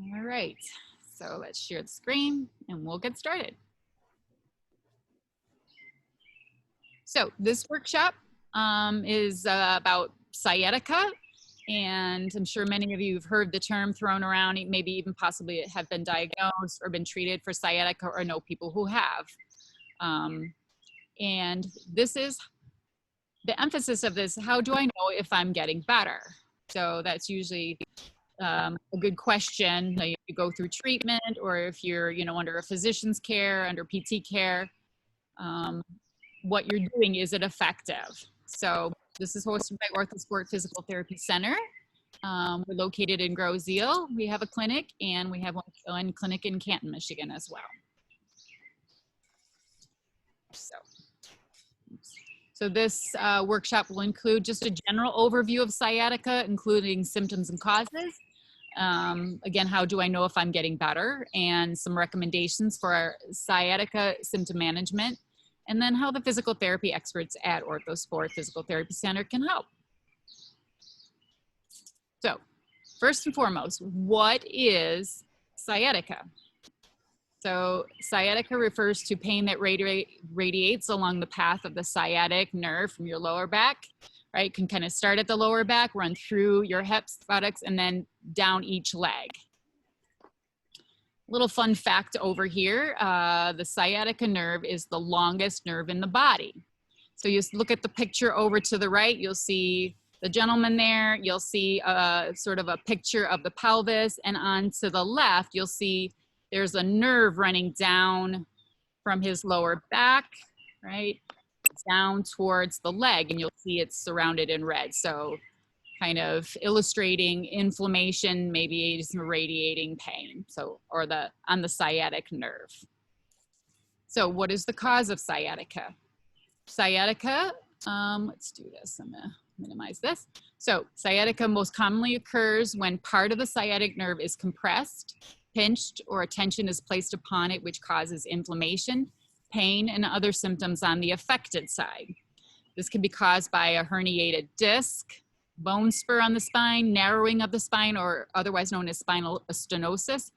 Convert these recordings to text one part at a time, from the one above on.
All right, so let's share the screen and we'll get started. So this workshop is about sciatica, and I'm sure many of you have heard the term thrown around, maybe even possibly have been diagnosed or been treated for sciatica or know people who have. And this is, the emphasis of this, how do I know if I'm getting better? So that's usually a good question. You go through treatment, or if you're, under a physician's care, under PT care, what you're doing, is it effective? So this is hosted by OrthoSport Physical Therapy Center. We're located in Grosse Ile. We have a clinic, and we have one clinic in Canton, Michigan as well. So this workshop will include just a general overview of sciatica, including symptoms and causes. Again, how do I know if I'm getting better? And some recommendations for our sciatica symptom management. And then how the physical therapy experts at OrthoSport Physical Therapy Center can help. So first and foremost, what is sciatica? So sciatica refers to pain that radiates along the path of the sciatic nerve from your lower back, right? It can kind of start at the lower back, run through your hips, buttocks, and then down each leg. Little fun fact over here, the sciatica nerve is the longest nerve in the body. So you look at the picture over to the right, you'll see the gentleman there, you'll see sort of a picture of the pelvis, and on to the left, you'll see there's a nerve running down from his lower back, right, down towards the leg, and you'll see it's surrounded in red. So kind of illustrating inflammation, maybe some radiating pain, so, or on the sciatic nerve. So what is the cause of sciatica? Sciatica, let's do this, I'm gonna minimize this. So sciatica most commonly occurs when part of the sciatic nerve is compressed, pinched, or a tension is placed upon it, which causes inflammation, pain, and other symptoms on the affected side. This can be caused by a herniated disc, bone spur on the spine, narrowing of the spine, or otherwise known as spinal stenosis,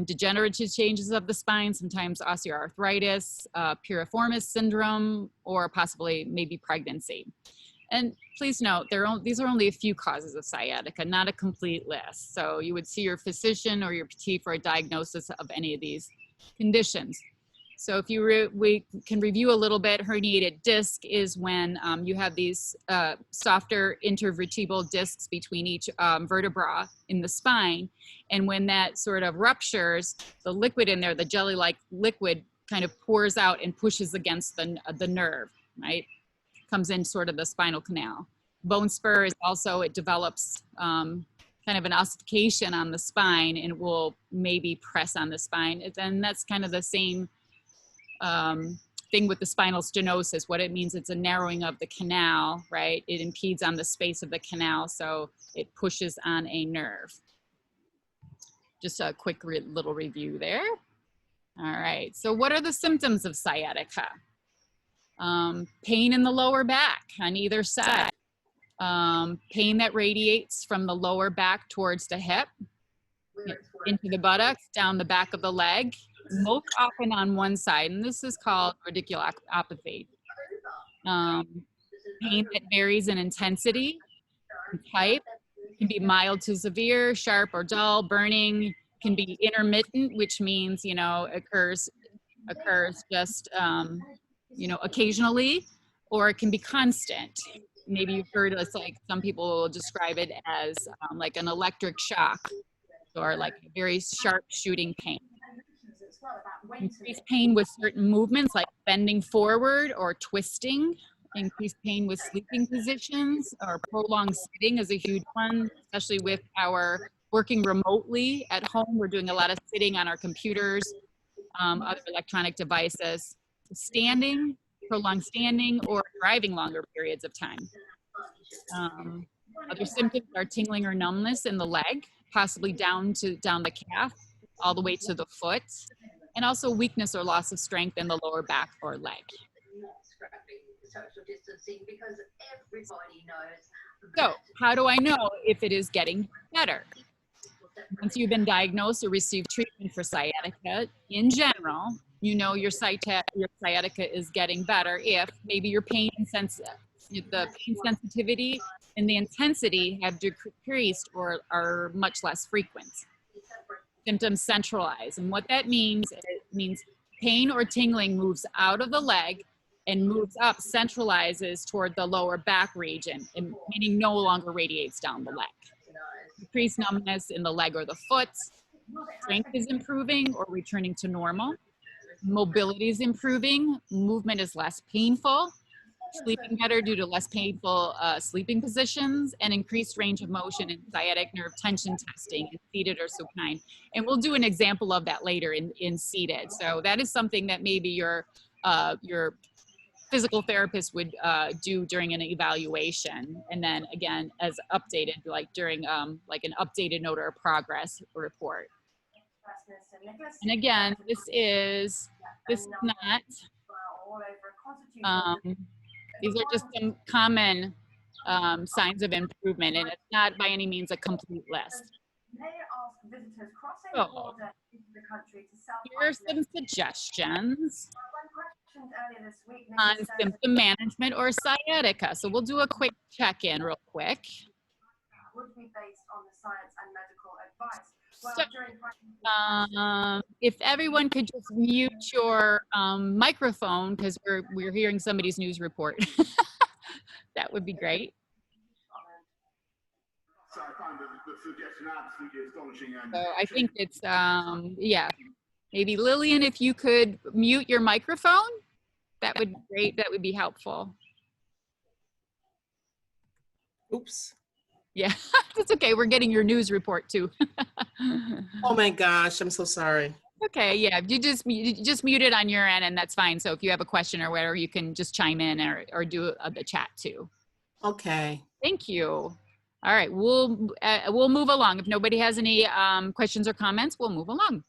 degenerative changes of the spine, sometimes osteoarthritis, piriformis syndrome, or possibly maybe pregnancy. And please note, these are only a few causes of sciatica, not a complete list. So you would see your physician or your PT for a diagnosis of any of these conditions. So if we can review a little bit, herniated disc is when you have these softer intervertebral discs between each vertebra in the spine. And when that sort of ruptures, the liquid in there, the jelly-like liquid, kind of pours out and pushes against the nerve, right? Comes in sort of the spinal canal. Bone spur is also, it develops kind of an ossification on the spine and will maybe press on the spine. And then that's kind of the same thing with the spinal stenosis. What it means, it's a narrowing of the canal, right? It impedes on the space of the canal, so it pushes on a nerve. Just a quick little review there. All right, so what are the symptoms of sciatica? Pain in the lower back on either side. Pain that radiates from the lower back towards the hip, into the buttocks, down the back of the leg, most often on one side, and this is called radiculopathy. Pain that varies in intensity and type, can be mild to severe, sharp or dull, burning, can be intermittent, which means, occurs just, occasionally, or it can be constant. Maybe you've heard us, like some people will describe it as like an electric shock, or like a very sharp shooting pain. Increased pain with certain movements like bending forward or twisting. Increased pain with sleeping positions, or prolonged sitting is a huge one, especially with our working remotely at home. We're doing a lot of sitting on our computers, other electronic devices. Standing, prolonged standing, or driving longer periods of time. Other symptoms are tingling or numbness in the leg, possibly down the calf, all the way to the foot, and also weakness or loss of strength in the lower back or leg. So how do I know if it is getting better? Once you've been diagnosed or received treatment for sciatica, in general, you know your sciatica is getting better if maybe your the pain sensitivity and the intensity have decreased or are much less frequent. Symptoms centralize, and what that means, it means pain or tingling moves out of the leg and moves up, centralizes toward the lower back region, and meaning no longer radiates down the leg. Decreased numbness in the leg or the foot. Strength is improving or returning to normal. Mobility is improving. Movement is less painful. Sleeping better due to less painful sleeping positions, and increased range of motion in sciatic nerve tension testing in seated or supine. And we'll do an example of that later in seated. So that is something that maybe your physical therapist would do during an evaluation, and then again as updated, like during like an updated note or a progress report. And again, this is not these are just some common signs of improvement, and it's not by any means a complete list. So here are some suggestions on symptom management or sciatica. So we'll do a quick check-in real quick. So, if everyone could just mute your microphone, because we're hearing somebody's news report. That would be great. So I think it's, yeah, maybe Lillian, if you could mute your microphone, that would be great. That would be helpful. Oops. Yeah, it's okay. We're getting your news report too. Oh my gosh, I'm so sorry. Okay, yeah, you just mute it on your end, and that's fine. So if you have a question or whatever, you can just chime in or do the chat too. Okay. Thank you. All right, we'll move along. If nobody has any questions or comments, we'll move along.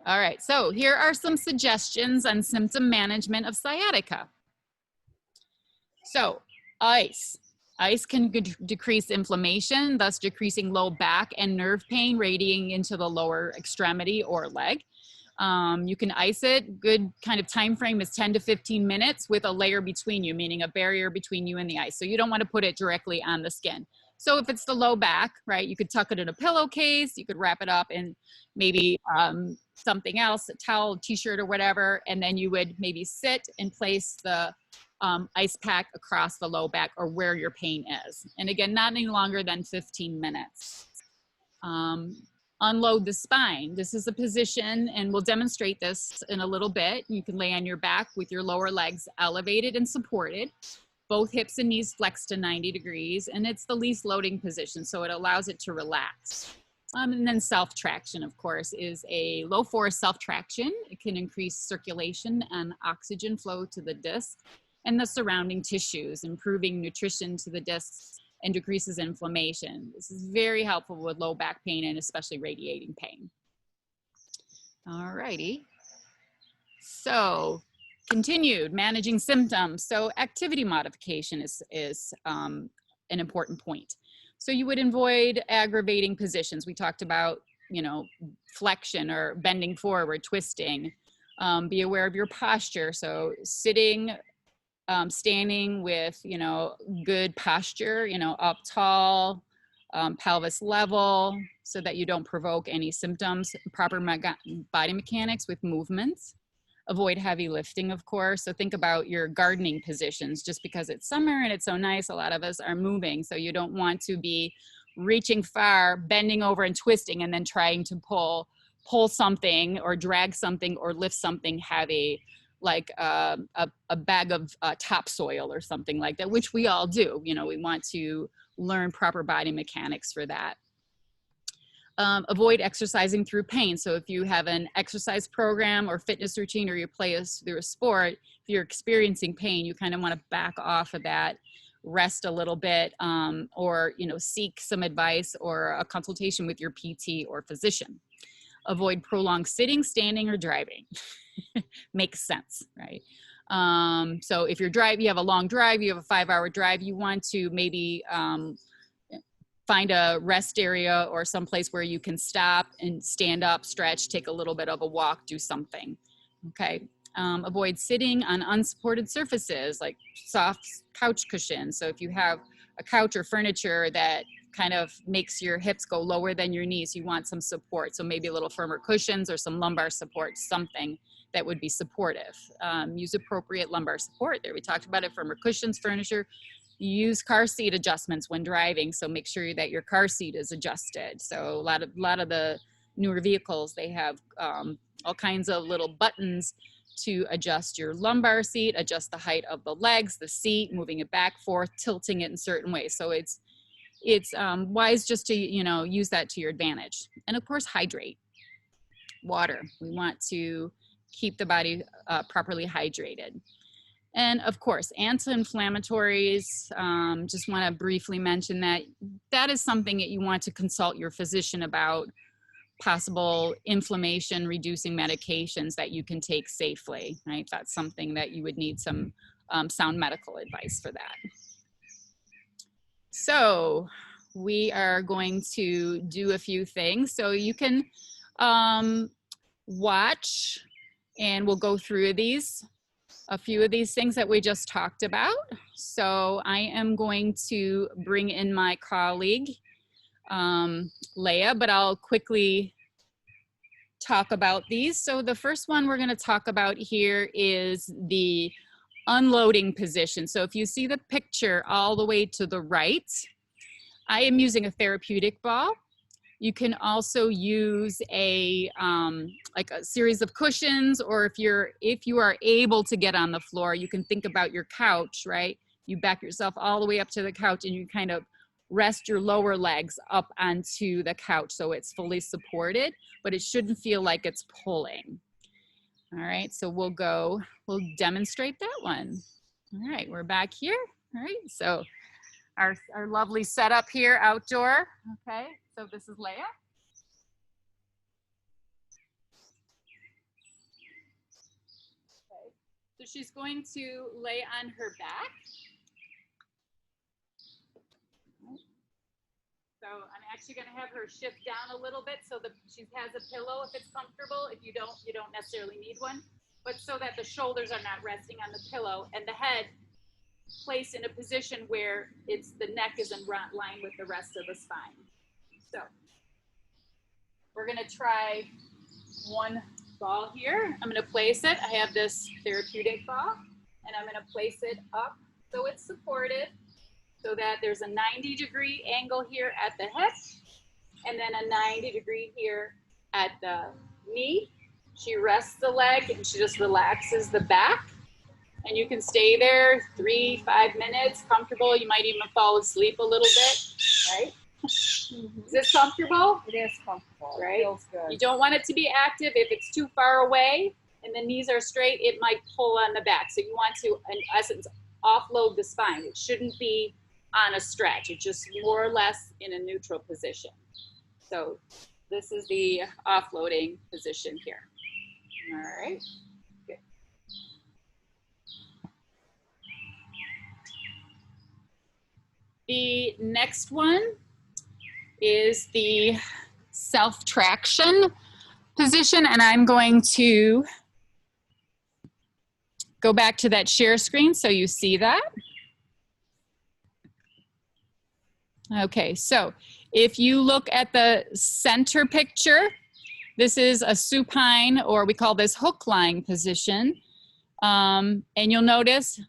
All right, so here are some suggestions on symptom management of sciatica. So ice. Ice can decrease inflammation, thus decreasing low back and nerve pain radiating into the lower extremity or leg. You can ice it. Good kind of time frame is 10 to 15 minutes with a layer between you, meaning a barrier between you and the ice. So you don't want to put it directly on the skin. So if it's the low back, right, you could tuck it in a pillowcase, you could wrap it up in maybe something else, a towel, t-shirt or whatever, and then you would maybe sit and place the ice pack across the low back or where your pain is. And again, not any longer than 15 minutes. Unload the spine. This is a position, and we'll demonstrate this in a little bit. You can lay on your back with your lower legs elevated and supported, both hips and knees flexed to 90 degrees, and it's the least loading position, so it allows it to relax. And then self-traction, of course, is a low force self-traction. It can increase circulation and oxygen flow to the disc and the surrounding tissues, improving nutrition to the discs and decreases inflammation. This is very helpful with low back pain and especially radiating pain. All righty. So continued managing symptoms. So activity modification is an important point. So you would avoid aggravating positions. We talked about, you know, flexion or bending forward, twisting. Be aware of your posture. So sitting, standing with, you know, good posture, you know, up tall, pelvis level, so that you don't provoke any symptoms. Proper body mechanics with movements. Avoid heavy lifting, of course. So think about your gardening positions. Just because it's summer and it's so nice, a lot of us are moving. So you don't want to be reaching far, bending over and twisting, and then trying to pull something or drag something or lift something heavy, like a bag of topsoil or something like that, which we all do. You know, we want to learn proper body mechanics for that. Avoid exercising through pain. So if you have an exercise program or fitness routine, or you play through a sport, if you're experiencing pain, you kind of want to back off of that, rest a little bit, or, you know, seek some advice or a consultation with your PT or physician. Avoid prolonged sitting, standing, or driving. Makes sense, right? So if you have a long drive, you have a 5-hour drive, you want to maybe find a rest area or someplace where you can stop and stand up, stretch, take a little bit of a walk, do something. Okay. Avoid sitting on unsupported surfaces like soft couch cushions. So if you have a couch or furniture that kind of makes your hips go lower than your knees, you want some support. So maybe a little firmer cushions or some lumbar support, something that would be supportive. Use appropriate lumbar support. There we talked about it, firmer cushions, furniture. Use car seat adjustments when driving. So make sure that your car seat is adjusted. So a lot of the newer vehicles, they have all kinds of little buttons to adjust your lumbar seat, adjust the height of the legs, the seat, moving it back, forth, tilting it in certain ways. So it's wise just to, use that to your advantage. And of course, hydrate. Water. We want to keep the body properly hydrated. And of course, anti-inflammatories, just want to briefly mention that is something that you want to consult your physician about, possible inflammation reducing medications that you can take safely, right? That's something that you would need some sound medical advice for that. So we are going to do a few things. So you can watch, and we'll go through a few of these things that we just talked about. So I am going to bring in my colleague, Leah, but I'll quickly talk about these. So the first one we're going to talk about here is the unloading position. So if you see the picture all the way to the right, I am using a therapeutic ball. You can also use like a series of cushions, or if you are able to get on the floor, you can think about your couch, right? You back yourself all the way up to the couch and you kind of rest your lower legs up onto the couch so it's fully supported, but it shouldn't feel like it's pulling. All right, so we'll demonstrate that one. All right, we're back here. All right, so our lovely setup here outdoor. Okay, so this is Leah. Okay, so she's going to lay on her back. So I'm actually going to have her shift down a little bit so that she has a pillow if it's comfortable. If you don't necessarily need one, but so that the shoulders are not resting on the pillow and the head placed in a position where the neck is in line with the rest of the spine. So we're going to try one ball here. I'm going to place it. I have this therapeutic ball, and I'm going to place it up so it's supported, so that there's a 90-degree angle here at the hip, and then a 90-degree here at the knee. She rests the leg and she just relaxes the back. And you can stay there 3-5 minutes, comfortable. You might even fall asleep a little bit, right? Mm-hmm. Is this comfortable? It is comfortable. Right? It feels good. You don't want it to be active. If it's too far away and the knees are straight, it might pull on the back. So you want to, in essence, offload the spine. It shouldn't be on a stretch. It's just more or less in a neutral position. So this is the offloading position here. All right. Good. The next one is the self-traction position, and I'm going to go back to that share screen so you see that. Okay, so if you look at the center picture, this is a supine, or we call this hook lying position. And you'll notice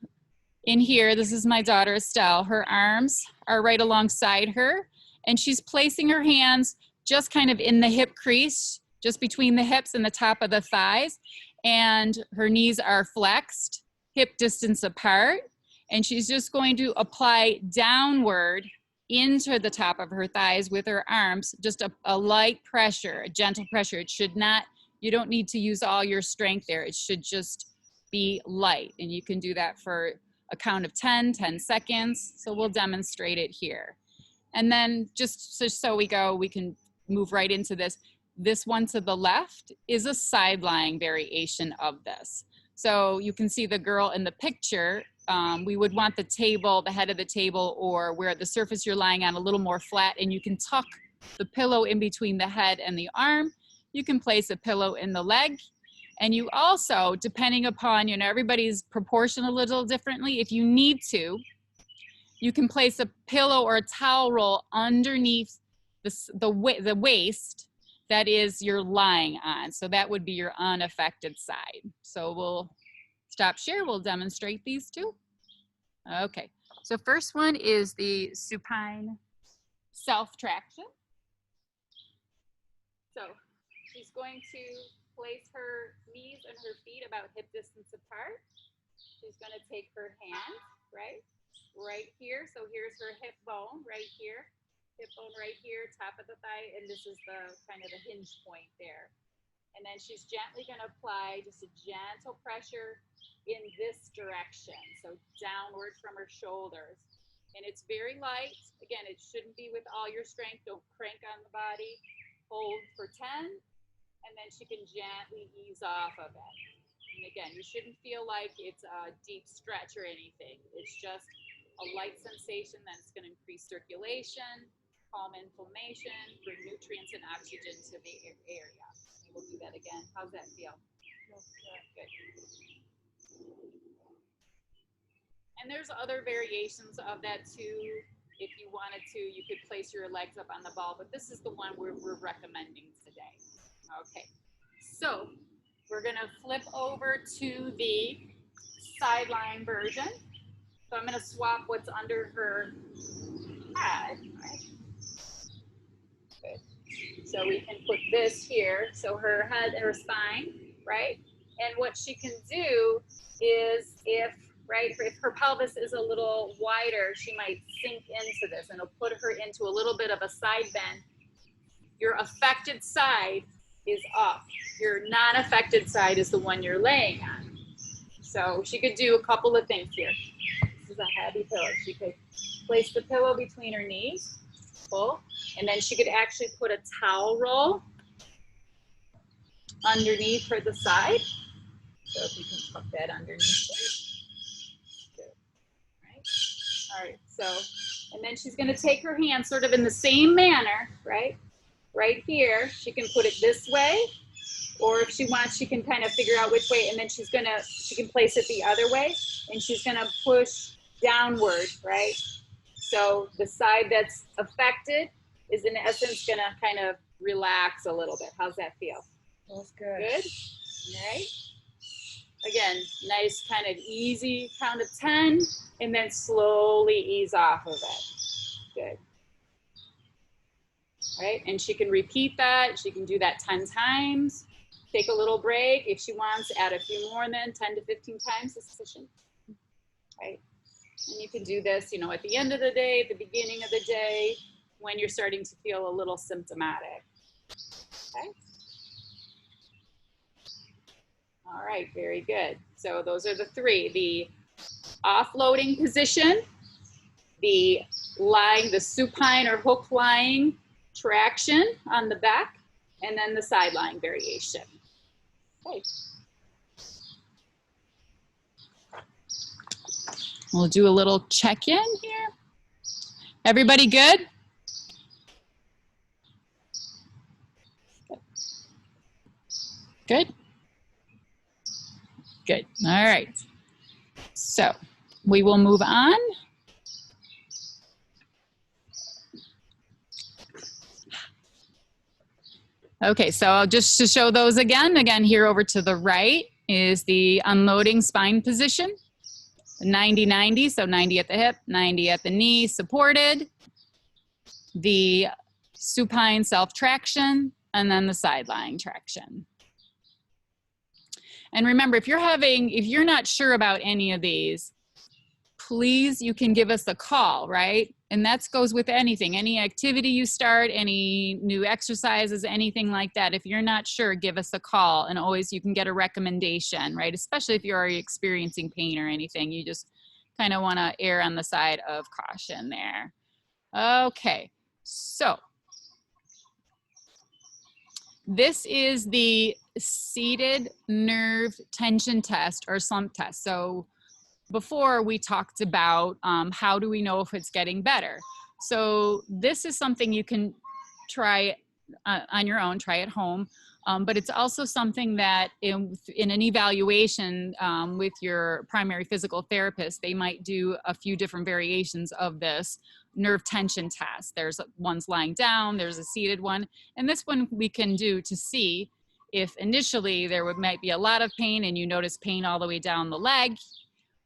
in here, this is my daughter Estelle, her arms are right alongside her, and she's placing her hands just kind of in the hip crease, just between the hips and the top of the thighs, and her knees are flexed, hip distance apart, and she's just going to apply downward into the top of her thighs with her arms, just a light pressure, a gentle pressure. It should not, you don't need to use all your strength there. It should just be light, and you can do that for a count of 10 seconds. So we'll demonstrate it here. And then just so we can move right into this. This one to the left is a side lying variation of this. So you can see the girl in the picture. We would want the table, the head of the table, or where the surface you're lying on a little more flat, and you can tuck the pillow in between the head and the arm. You can place a pillow in the leg. And you also, depending upon, you know, everybody's proportion a little differently, if you need to, you can place a pillow or a towel roll underneath the waist that is you're lying on. So that would be your unaffected side. So we'll stop share, we'll demonstrate these two. Okay, so first one is the supine self-traction. So she's going to place her knees and her feet about hip distance apart. She's going to take her hand, right here. So here's her hip bone right here, hip bone right here, top of the thigh, and this is the kind of the hinge point there. And then she's gently going to apply just a gentle pressure in this direction, so downward from her shoulders. And it's very light. Again, it shouldn't be with all your strength. Don't crank on the body. Hold for 10. And then she can gently ease off of it. And again, you shouldn't feel like it's a deep stretch or anything. It's just a light sensation that's going to increase circulation, calm inflammation, bring nutrients and oxygen to the area. And we'll do that again. How's that feel? Good. And there's other variations of that too. If you wanted to, you could place your legs up on the ball, but this is the one we're recommending today. Okay, so we're gonna flip over to the sideline version. So I'm gonna swap what's under her head, right? Good. So we can put this here, so her head and her spine, right? And what she can do is if her pelvis is a little wider, she might sink into this and it'll put her into a little bit of a side bend. Your affected side is up. Your non-affected side is the one you're laying on. So she could do a couple of things here. This is a heavy pillow. She could place the pillow between her knees, pull, and then she could actually put a towel roll underneath her the side. So if you can tuck that underneath there. All right, so, and then she's gonna take her hand sort of in the same manner, right? Right here, she can put it this way, or if she wants, she can kind of figure out which way, and then she can place it the other way, and she's gonna push downward, right? So the side that's affected is in essence gonna kind of relax a little bit. How's that feel? That's good. Good, all right. Again, nice kind of easy count of 10, and then slowly ease off of it. Good. All right, and she can repeat that. She can do that 10 times. Take a little break. If she wants, add a few more, and then 10 to 15 times is sufficient. Right? And you can do this, you know, at the end of the day, at the beginning of the day, when you're starting to feel a little symptomatic. Okay? All right, very good. So those are the three: the offloading position, the lying, the supine or hook lying traction on the back, and then the side lying variation. Okay. We'll do a little check-in here. Everybody good? Good? Good. All right. So we will move on. Okay, so just to show those again here over to the right is the unloading spine position. 90-90, so 90 at the hip, 90 at the knee, supported. The supine self-traction, and then the side lying traction. And remember, if you're not sure about any of these, please, you can give us a call, right? And that goes with anything, any activity you start, any new exercises, anything like that. If you're not sure, give us a call, and always you can get a recommendation, right? Especially if you're already experiencing pain or anything, you just kind of want to err on the side of caution there. Okay, so this is the seated nerve tension test or slump test. So before we talked about how do we know if it's getting better. So this is something you can try on your own, try at home. But it's also something that in an evaluation with your primary physical therapist, they might do a few different variations of this nerve tension test. There's ones lying down, there's a seated one, and this one we can do to see if initially might be a lot of pain and you notice pain all the way down the leg,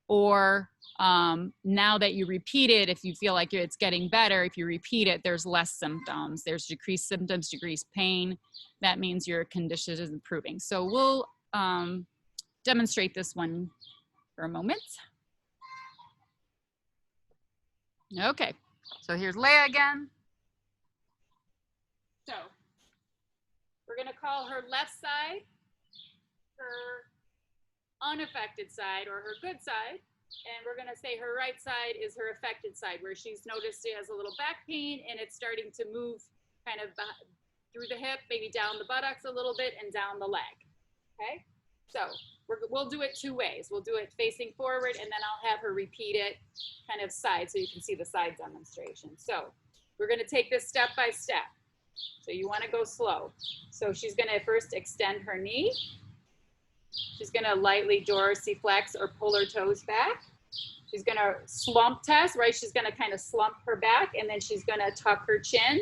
or now that you repeat it, if you feel like it's getting better, if you repeat it, there's less symptoms. There's decreased symptoms, decreased pain. That means your condition is improving. So we'll demonstrate this one for a moment. Okay, so here's Leah again. So we're gonna call her left side her unaffected side or her good side. And we're gonna say her right side is her affected side, where she's noticed she has a little back pain and it's starting to move kind of through the hip, maybe down the buttocks a little bit and down the leg, okay? So we'll do it two ways. We'll do it facing forward and then I'll have her repeat it kind of side so you can see the side demonstration. So we're gonna take this step by step. So you wanna go slow. So she's gonna first extend her knee. She's gonna lightly dorsiflex or pull her toes back. She's gonna slump test, right? She's gonna kind of slump her back and then she's gonna tuck her chin.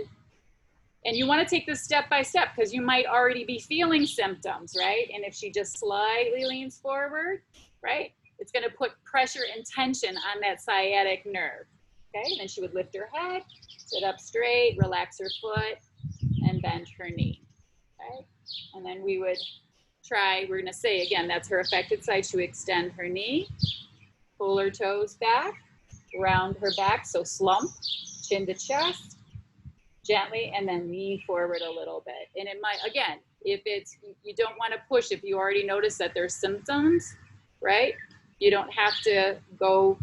And you wanna take this step by step because you might already be feeling symptoms, right? And if she just slightly leans forward, right? It's gonna put pressure and tension on that sciatic nerve, okay? And then she would lift her head, sit up straight, relax her foot, and bend her knee, okay? And then we would try, we're gonna say again, that's her affected side. She would extend her knee, pull her toes back, round her back, so slump, chin to chest, gently, and then lean forward a little bit. And it might, again, if it's, you don't wanna push, if you already notice that there's symptoms, right? You don't have to go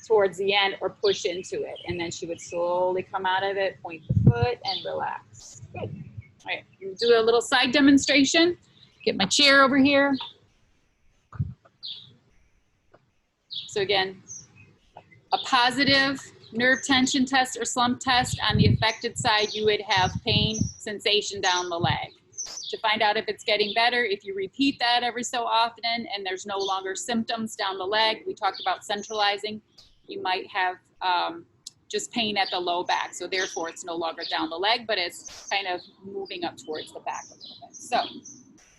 towards the end or push into it. And then she would slowly come out of it, point the foot, and relax. Good. All right, we'll do a little side demonstration. Get my chair over here. So again, a positive nerve tension test or slump test on the affected side, you would have pain sensation down the leg. To find out if it's getting better, if you repeat that every so often and there's no longer symptoms down the leg, we talked about centralizing, you might have just pain at the low back. So therefore it's no longer down the leg, but it's kind of moving up towards the back a little bit. So I'm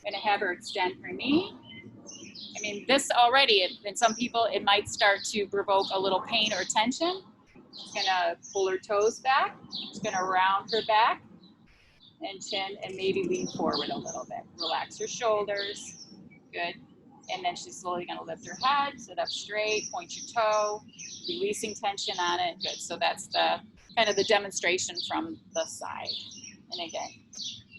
gonna have her extend her knee. I mean, this already, in some people, it might start to provoke a little pain or tension. She's gonna pull her toes back. She's gonna round her back and chin and maybe lean forward a little bit. Relax her shoulders, good. And then she's slowly gonna lift her head, sit up straight, point your toe, releasing tension on it, good. So that's the kind of the demonstration from the side. And again,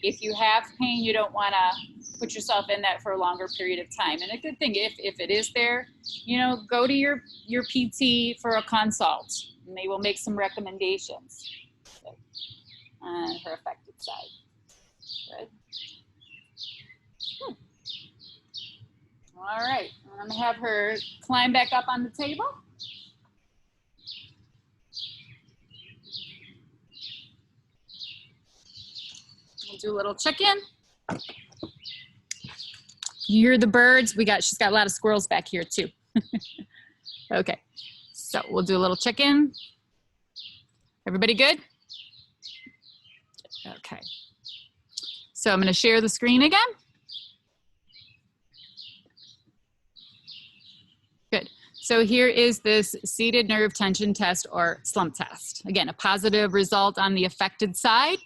if you have pain, you don't wanna put yourself in that for a longer period of time. And a good thing, if it is there, you know, go to your PT for a consult and they will make some recommendations on her affected side. Good. Good. All right, I'm gonna have her climb back up on the table. We'll do a little check-in. You hear the birds? She's got a lot of squirrels back here too. Okay, so we'll do a little check-in. Everybody good? Okay. So I'm gonna share the screen again. Good. So here is this seated nerve tension test or slump test. Again, a positive result on the affected side.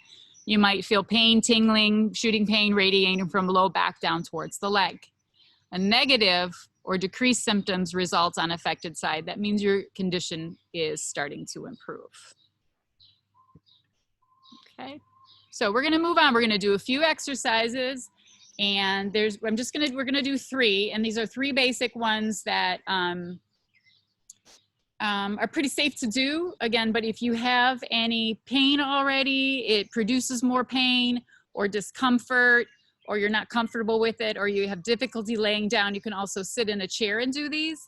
You might feel pain, tingling, shooting pain radiating from low back down towards the leg. A negative or decreased symptoms results on affected side. That means your condition is starting to improve. Okay, so we're gonna move on. We're gonna do a few exercises and we're gonna do 3, and these are 3 basic ones that are pretty safe to do, again, but if you have any pain already, it produces more pain or discomfort, or you're not comfortable with it, or you have difficulty laying down, you can also sit in a chair and do these,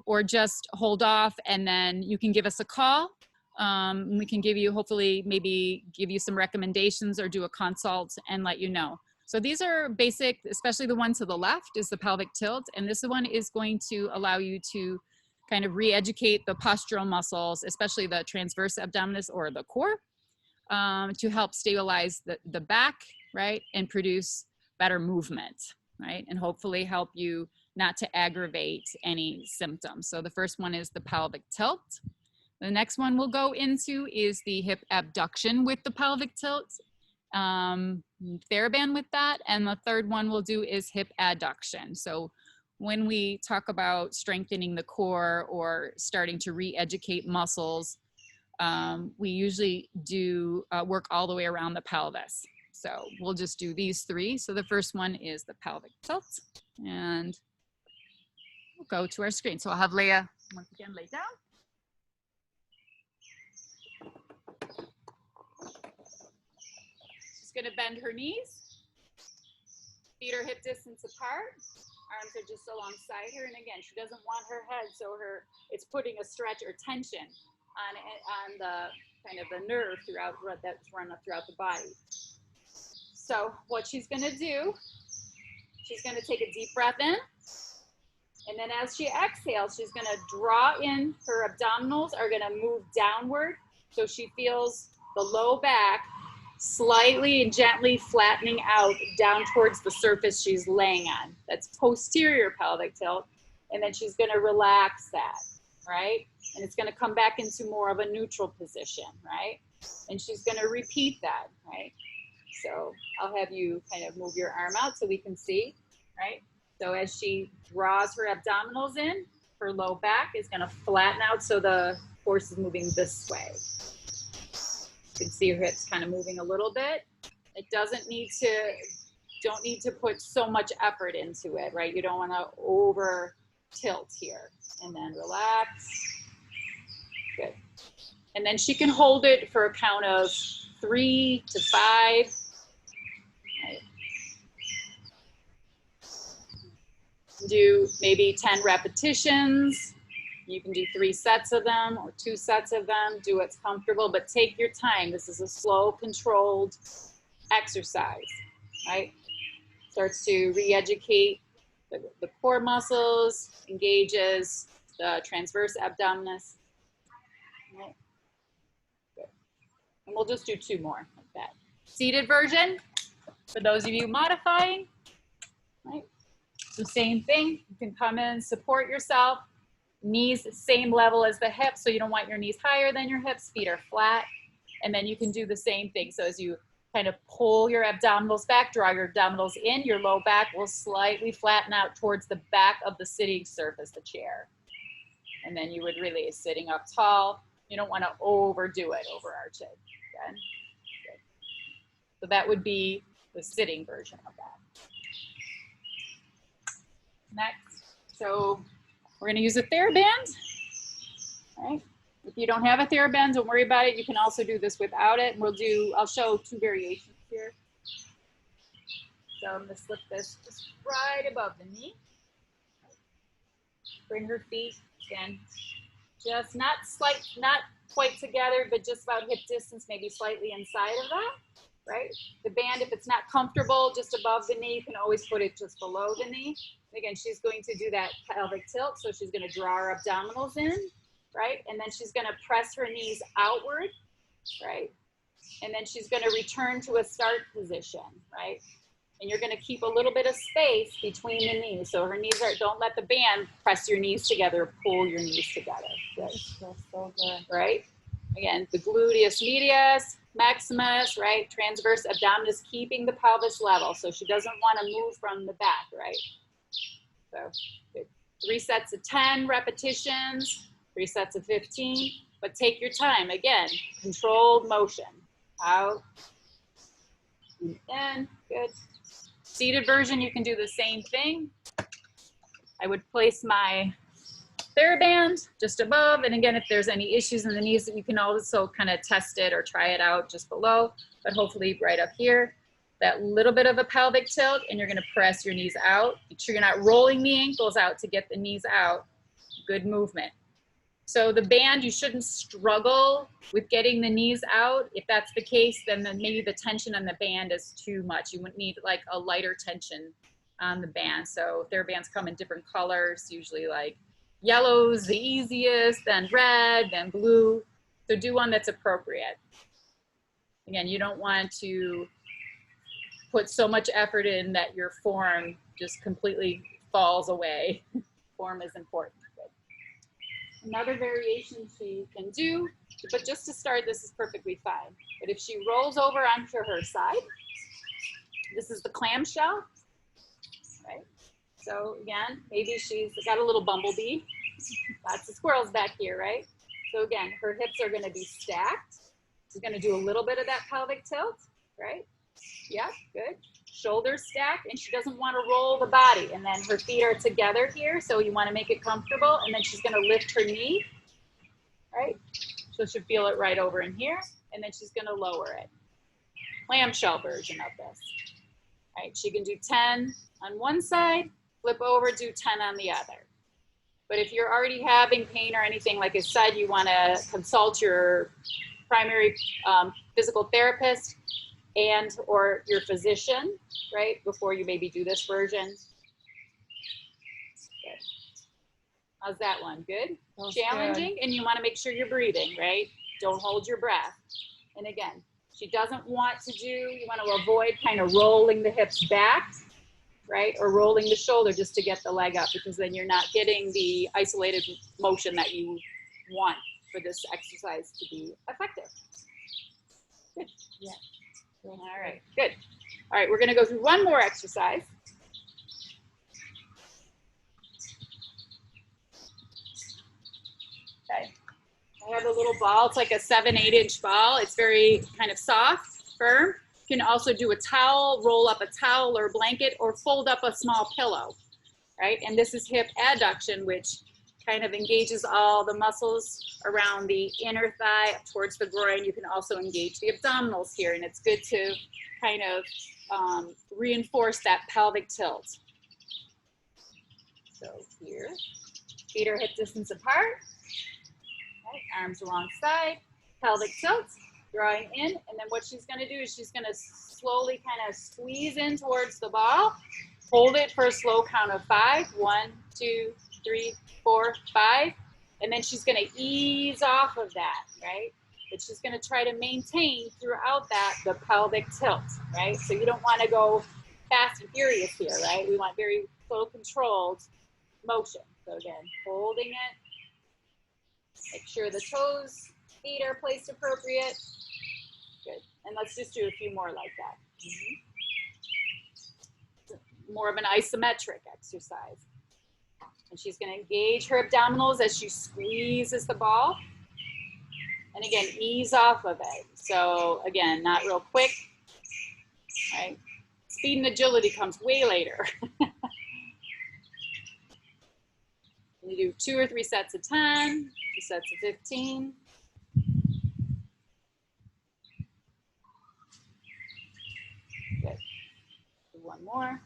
or just hold off, and then you can give us a call. We can give you, hopefully, maybe give you some recommendations or do a consult and let you know. So these are basic, especially the one to the left is the pelvic tilt. And this one is going to allow you to kind of re-educate the postural muscles, especially the transverse abdominis or the core, to help stabilize the back, right? And produce better movement, right? And hopefully help you not to aggravate any symptoms. So the first one is the pelvic tilt. The next one we'll go into is the hip abduction with the pelvic tilt, TheraBand with that. And the third one we'll do is hip adduction. So when we talk about strengthening the core or starting to re-educate muscles, we usually do work all the way around the pelvis. So we'll just do these three. So the first one is the pelvic tilt, and we'll go to our screen. So I'll have Leah once again lay down. She's gonna bend her knees, feet are hip distance apart, arms are just alongside her. And again, she doesn't want her head, so it's putting a stretch or tension on the kind of the nerve that's run throughout the body. So what she's gonna do, she's gonna take a deep breath in, and then as she exhales, she's gonna draw in, her abdominals are gonna move downward, so she feels the low back slightly and gently flattening out down towards the surface she's laying on. That's posterior pelvic tilt. And then she's gonna relax that, right? And it's gonna come back into more of a neutral position, right? And she's gonna repeat that, right? So I'll have you kind of move your arm out so we can see, right? So as she draws her abdominals in, her low back is gonna flatten out so the force is moving this way. You can see her hips kind of moving a little bit. It don't need to put so much effort into it, right? You don't wanna over tilt here. And then relax, good. And then she can hold it for a count of 3 to 5. Right. Do maybe 10 repetitions. You can do 3 sets of them or 2 sets of them. Do what's comfortable, but take your time. This is a slow, controlled exercise, right? Starts to re-educate the core muscles, engages the transverse abdominis. Right. Good. And we'll just do 2 more like that. Seated version, for those of you modifying, right? So same thing, you can come in, support yourself. Knees same level as the hips, so you don't want your knees higher than your hips, feet are flat. And then you can do the same thing. So as you kind of pull your abdominals back, draw your abdominals in, your low back will slightly flatten out towards the back of the sitting surface, the chair. And then you would release, sitting up tall. You don't want to overdo it, overarch it. Again. Good. So that would be the sitting version of that. Next, so we're going to use a TheraBand, right? If you don't have a TheraBand, don't worry about it. You can also do this without it. I'll show 2 variations here. So I'm going to slip this just right above the knee. Bring her feet, again, just not quite together, but just about hip distance, maybe slightly inside of that, right? The band, if it's not comfortable just above the knee, you can always put it just below the knee. Again, she's going to do that pelvic tilt, so she's going to draw her abdominals in, right? And then she's going to press her knees outward, right? And then she's going to return to a start position, right? And you're going to keep a little bit of space between the knees. So her knees don't let the band press your knees together, pull your knees together. Good. So good, right? Again, the gluteus medius, maximus, right? Transverse abdominis, keeping the pelvis level. So she doesn't want to move from the back, right? So good. 3 sets of 10 repetitions, 3 sets of 15, but take your time. Again, controlled motion. Out and in, good. Seated version, you can do the same thing. I would place my TheraBand just above, and again, if there's any issues in the knees, you can also kind of test it or try it out just below, but hopefully right up here. that little bit of a pelvic tilt, and you're gonna press your knees out. Make sure you're not rolling the ankles out to get the knees out. Good movement. So the band, you shouldn't struggle with getting the knees out. If that's the case, then maybe the tension on the band is too much. You would need like a lighter tension on the band. So their bands come in different colors, usually like yellow's the easiest, then red, then blue. So do one that's appropriate. Again, you don't want to put so much effort in that your form just completely falls away. Form is important. Another variation she can do, but just to start, this is perfectly fine. But if she rolls over onto her side, this is the clamshell, right? So again, maybe she's got a little bumblebee. Lots of squirrels back here, right? So again, her hips are gonna be stacked. She's gonna do a little bit of that pelvic tilt, right? Yeah, good. Shoulders stacked, and she doesn't want to roll the body. And then her feet are together here, so you want to make it comfortable. And then she's going to lift her knee, right? So she'll feel it right over in here, and then she's going to lower it. Clamshell version of this. Right? She can do 10 on one side, flip over, do 10 on the other. But if you're already having pain or anything, like I said, you want to consult your primary physical therapist and or your physician, right, before you maybe do this version. Good. How's that one? Good? That's challenging, good. And you want to make sure you're breathing, right? Don't hold your breath. And again, she doesn't want to do, you want to avoid kind of rolling the hips back, right, or rolling the shoulder just to get the leg up, because then you're not getting the isolated motion that you want for this exercise to be effective. Good. Yeah. All right, good. All right, we're going to go through one more exercise. Okay. I have a little ball. It's like a 7-8 inch ball. It's very kind of soft, firm. You can also do a towel, roll up a towel or blanket, or fold up a small pillow, right? And this is hip adduction, which kind of engages all the muscles around the inner thigh up towards the groin. You can also engage the abdominals here, and it's good to kind of reinforce that pelvic tilt. So here, feet are hip distance apart, okay, arms alongside, pelvic tilt, drawing in, and then what she's going to do is she's going to slowly kind of squeeze in towards the ball, hold it for a slow count of 5, 1, 2, 3, 4, 5, and then she's going to ease off of that, right? But she's going to try to maintain throughout that the pelvic tilt, right? So you don't want to go fast and furious here, right? We want very slow, controlled motion. So again, holding it. Make sure the toes, feet are placed appropriate. Good. And let's just do a few more like that. More of an isometric exercise. And she's going to engage her abdominals as she squeezes the ball. And again, ease off of it. So again, not real quick, right? Speed and agility comes way later. You do 2 or 3 sets of 10, 2 sets of 15. Good. Do one more.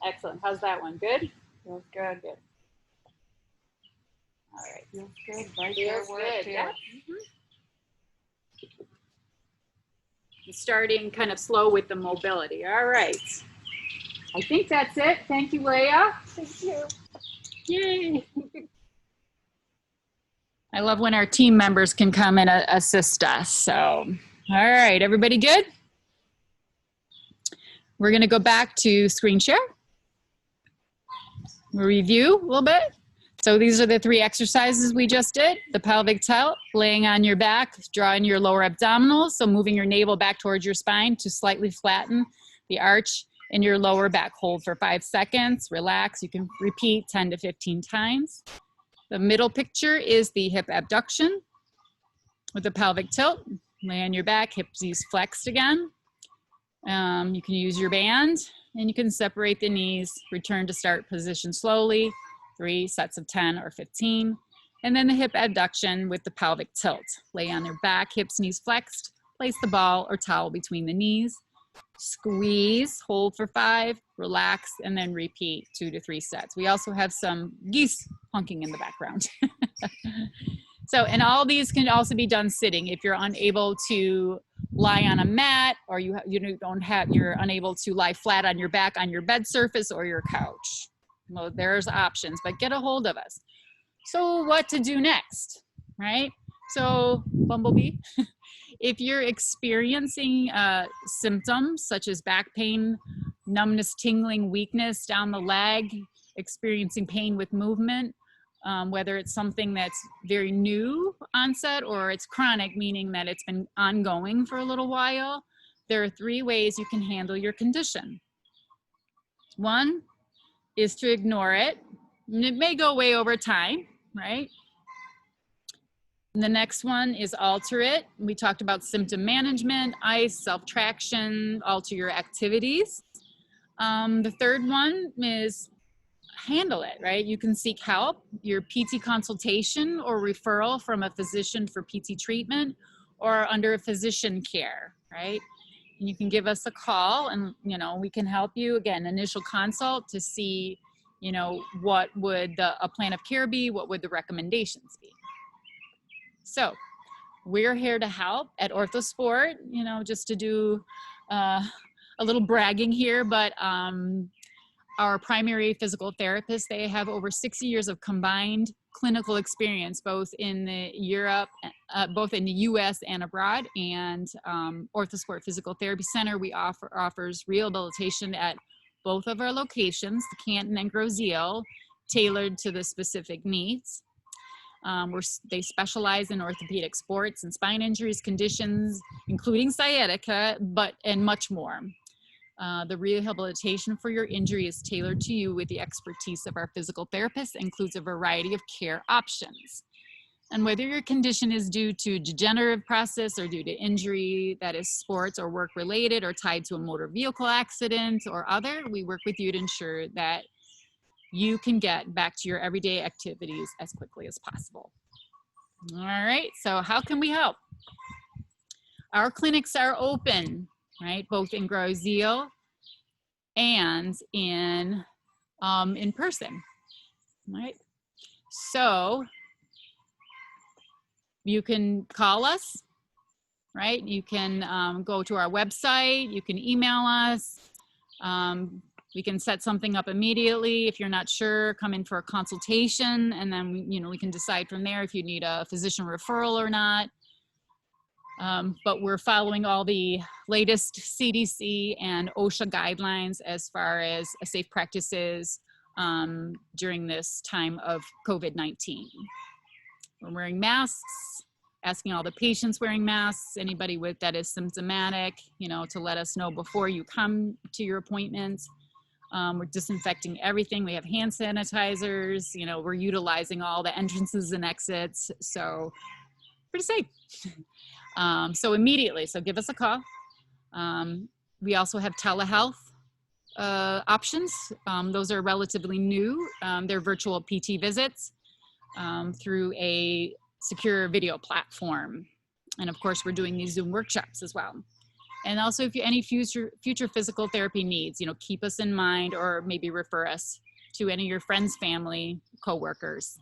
Excellent. How's that one? Good? Feels good. Good. All right. Feels good. Right Feels there. good. Yeah. Starting kind of slow with the mobility. All right. I think that's it. Thank you, Leah. Thank you. Yay. I love when our team members can come and assist us. So, all right, everybody good? We're going to go back to screen share. We'll review a little bit. So these are the 3 exercises we just did. The pelvic tilt, laying on your back, drawing your lower abdominals. So moving your navel back towards your spine to slightly flatten the arch in your lower back. Hold for 5 seconds, relax. You can repeat 10 to 15 times. The middle picture is the hip abduction with the pelvic tilt. Lay on your back, hips flexed again. You can use your band, and you can separate the knees, return to start position slowly, 3 sets of 10 or 15. And then the hip abduction with the pelvic tilt. Lay on your back, hips, knees flexed, Place the ball or towel between the knees. Squeeze, hold for 5, relax, and then repeat 2 to 3 sets. We also have some geese honking in the background. So, and all these can also be done sitting. If you're unable to lie on a mat, or you're unable to lie flat on your back on your bed surface or your couch. Well, there's options, but get a hold of us. So what to do next, right? So Bumblebee, if you're experiencing symptoms such as back pain, numbness, tingling, weakness down the leg, experiencing pain with movement, whether it's something that's very new onset or it's chronic, meaning that it's been ongoing for a little while, there are 3 ways you can handle your condition. One is to ignore it. And it may go away over time, right? And the next one is alter it. We talked about symptom management, ice, self-traction, alter your activities. The third one is handle it, right? You can seek help, your PT consultation or referral from a physician for PT treatment or under a physician care, right? And you can give us a call and, we can help you. Again, initial consult to see, what would a plan of care be? What would the recommendations be? So we're here to help at Orthosport, just to do a little bragging here, but our primary physical therapists, they have over 60 years of combined clinical experience, both in the both in the US and abroad. And Orthosport Physical Therapy Center, we offers rehabilitation at both of our locations, the Canton and Grosse-Ile, tailored to the specific needs. They specialize in orthopedic sports and spine injuries, conditions, including sciatica, and much more. The rehabilitation for your injury is tailored to you with the expertise of our physical therapists, includes a variety of care options. And whether your condition is due to degenerative process or due to injury that is sports or work related or tied to a motor vehicle accident or other, we work with you to ensure that you can get back to your everyday activities as quickly as possible. All right, so how can we help? Our clinics are open, right, both in Grosse-Ile and in person, right? So you can call us, right? You can go to our website, you can email us. We can set something up immediately. If you're not sure, come in for a consultation, and then we can decide from there if you need a physician referral or not. But we're following all the latest CDC and OSHA guidelines as far as safe practices during this time of COVID-19. We're wearing masks, asking all the patients wearing masks, anybody that is symptomatic, to let us know before you come to your appointments. We're disinfecting everything. We have hand sanitizers, we're utilizing all the entrances and exits. So pretty safe. So immediately, so give us a call. We also have telehealth options. Those are relatively new. They're virtual PT visits through a secure video platform. And of course, we're doing these Zoom workshops as well. And also, if you any future physical therapy needs, keep us in mind, or maybe refer us to any of your friends, family, coworkers.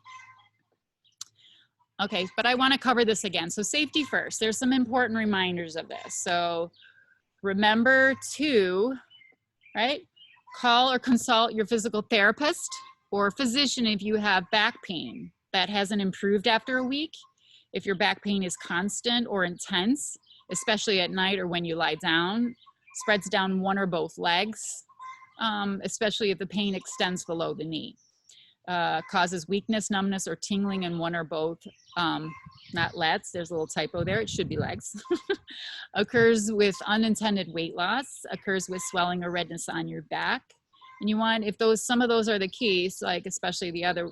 Okay, but I want to cover this again. So safety first. There's some important reminders of this. So remember to, right, call or consult your physical therapist or physician if you have back pain that hasn't improved after a week. If your back pain is constant or intense, especially at night or when you lie down, spreads down one or both legs, especially if the pain extends below the knee. Causes weakness, numbness, or tingling in one or both, not lats, there's a little typo there, it should be legs. Occurs with unintended weight loss, occurs with swelling or redness on your back. And you want, if some of those are the keys, like especially the other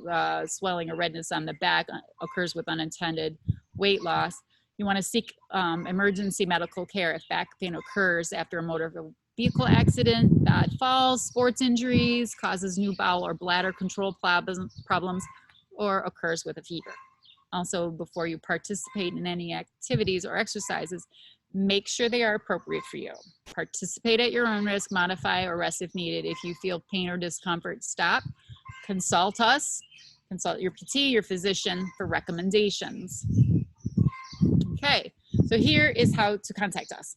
swelling or redness on the back occurs with unintended weight loss, you want to seek emergency medical care if back pain occurs after a motor vehicle accident, bad falls, sports injuries, causes new bowel or bladder control problems, or occurs with a fever. Also, before you participate in any activities or exercises, Make sure they are appropriate for you. Participate at your own risk, modify or rest if needed. If you feel pain or discomfort, stop, consult us, consult your PT, your physician for recommendations. Okay, so here is how to contact us.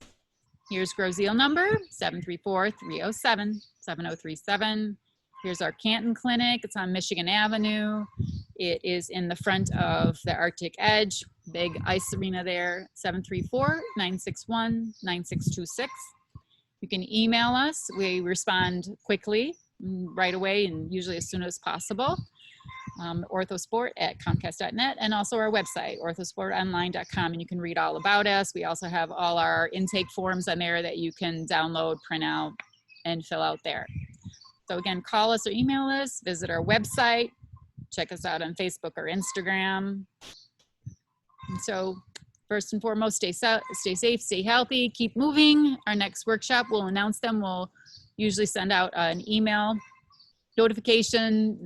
Here's Grozeal number, 734-307-7037. Here's our Canton Clinic. It's on Michigan Avenue. It is in the front of the Arctic Edge, big ice arena there, 734-961-9626. You can email us. We respond quickly, right away, and usually as soon as possible. orthosport@comcast.net, and also our website, orthosportonline.com, and you can read all about us. We also have all our intake forms on there that you can download, print out, and fill out there. So again, call us or email us, visit our website, check us out on Facebook or Instagram. And so first and foremost, stay safe, stay healthy, keep moving. Our next workshop, we'll announce them. We'll usually send out an email notification,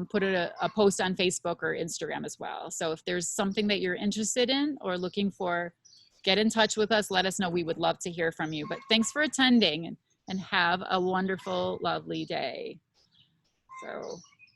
put a post on Facebook or Instagram as well. So if there's something that you're interested in or looking for, get in touch with us. Let us know. We would love to hear from you. But thanks for attending, and have a wonderful, lovely day. So